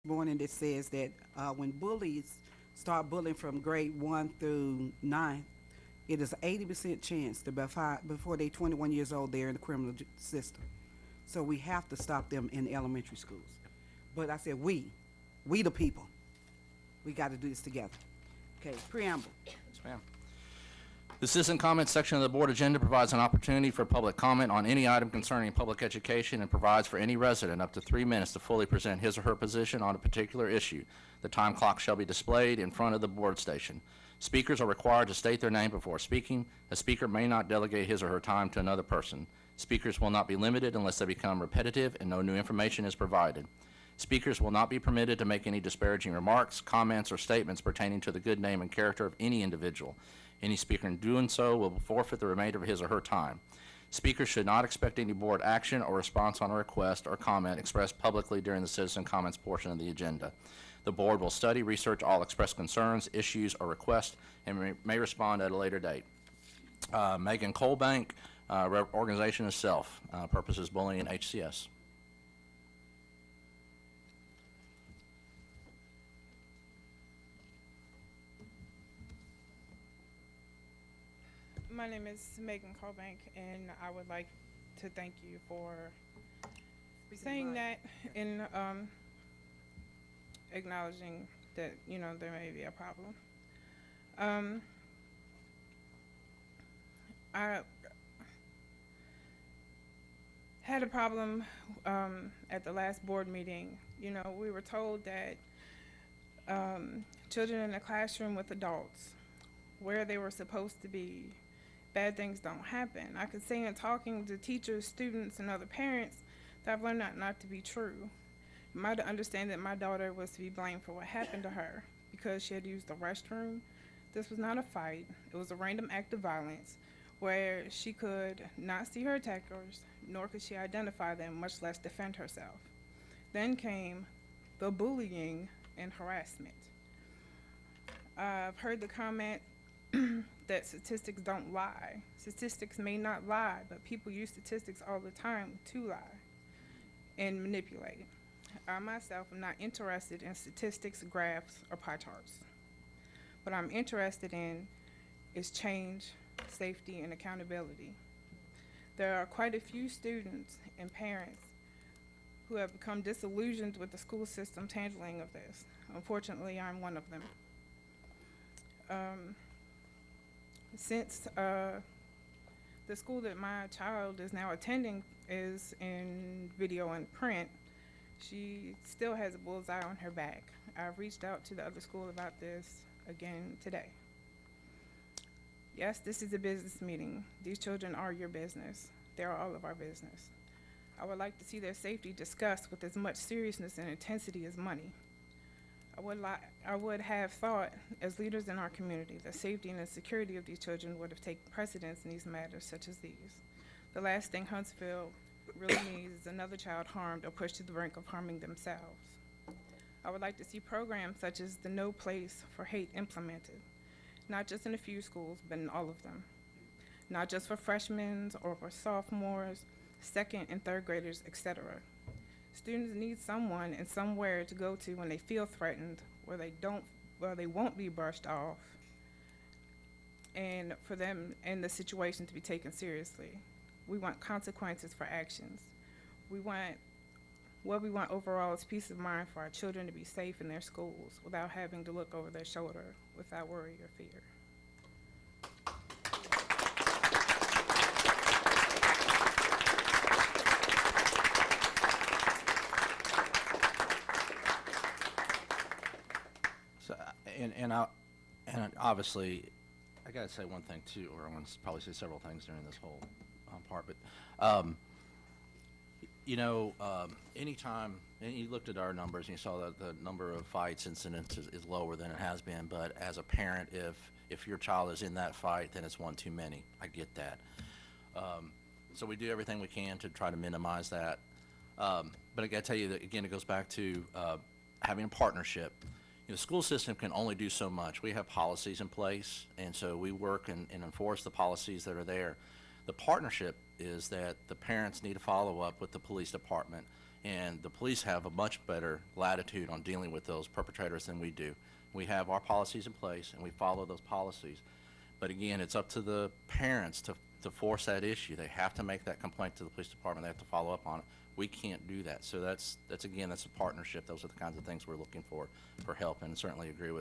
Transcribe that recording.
morning that says that when bullies start bullying from grade 1 through 9, it is an 80% chance that before they're 21 years old, they're in the criminal system. So we have to stop them in elementary schools. But I said we the people, we got to do this together. Okay, preamble. Yes, ma'am. The citizen comment section of the board agenda provides an opportunity for public comment on any item concerning public education and provides for any resident up to 3 minutes to fully present his or her position on a particular issue. The time clock shall be displayed in front of the board station. Speakers are required to state their name before speaking. A speaker may not delegate his or her time to another person. Speakers will not be limited unless they become repetitive and no new information is provided. Speakers will not be permitted to make any disparaging remarks, comments, or statements pertaining to the good name and character of any individual. Any speaker in doing so will forfeit the remainder of his or her time. Speakers should not expect any board action or response on a request or comment expressed publicly during the citizen comments portion of the agenda. The board will study, research all expressed concerns, issues, or requests, and may respond at a later date. Megan Colebank, organization itself, purposes bullying and HCS. My name is Megan Colebank, and I would like to thank you for saying that and acknowledging that, you know, there may be a problem. I had a problem at the last board meeting. You know, we were told that children in the classroom with adults, where they were supposed to be, bad things don't happen. I could say in talking to teachers, students, and other parents that I've learned that not to be true. To understand that my daughter was to be blamed for what happened to her because she had used the restroom. This was not a fight. It was a random act of violence where she could not see her attackers, nor could she identify them, much less defend herself. Then came the bullying and harassment. I've heard the comment that statistics don't lie. Statistics may not lie, but people use statistics all the time to lie and manipulate. I myself am not interested in statistics, graphs, or pie charts. What I'm interested in is change, safety, and accountability. There are quite a few students and parents who have become disillusioned with the school system's handling of this. Unfortunately, I'm one of them. Since the school that my child is now attending is in video and print, she still has a bullseye on her back. I've reached out to the other school about this again today. Yes, this is a business meeting. These children are your business. They're all of our business. I would like to see their safety discussed with as much seriousness and intensity as money. I would have thought, as leaders in our community, the safety and the security of these children would have taken precedence in these matters such as these. The last thing Huntsville really needs is another child harmed or pushed to the brink of harming themselves. I would like to see programs such as the No Place for Hate implemented, not just in a few schools, but in all of them. Not just for freshmen or for sophomores, second and third graders, etc. Students need someone and somewhere to go to when they feel threatened, where they won't be brushed off, and for them and the situation to be taken seriously. We want consequences for actions. What we want overall is peace of mind for our children to be safe in their schools without having to look over their shoulder without worry or fear. And obviously, I got to say one thing too, or I'm going to probably say several things during this whole part. But anytime, and you looked at our numbers and you saw that the number of fights incidents is lower than it has been. But as a parent, if your child is in that fight, then it's one too many. I get that. So we do everything we can to try to minimize that. But I got to tell you that again, it goes back to having a partnership. The school system can only do so much. We have policies in place, and so we work and enforce the policies that are there. The partnership is that the parents need to follow up with the police department And the police have a much better latitude on dealing with those perpetrators than we do. We have our policies in place, and we follow those policies. But again, it's up to the parents to force that issue. They have to make that complaint to the police department. They have to follow up on it. We can't do that. So that's a partnership. Those are the kinds of things we're looking for help, and certainly agree with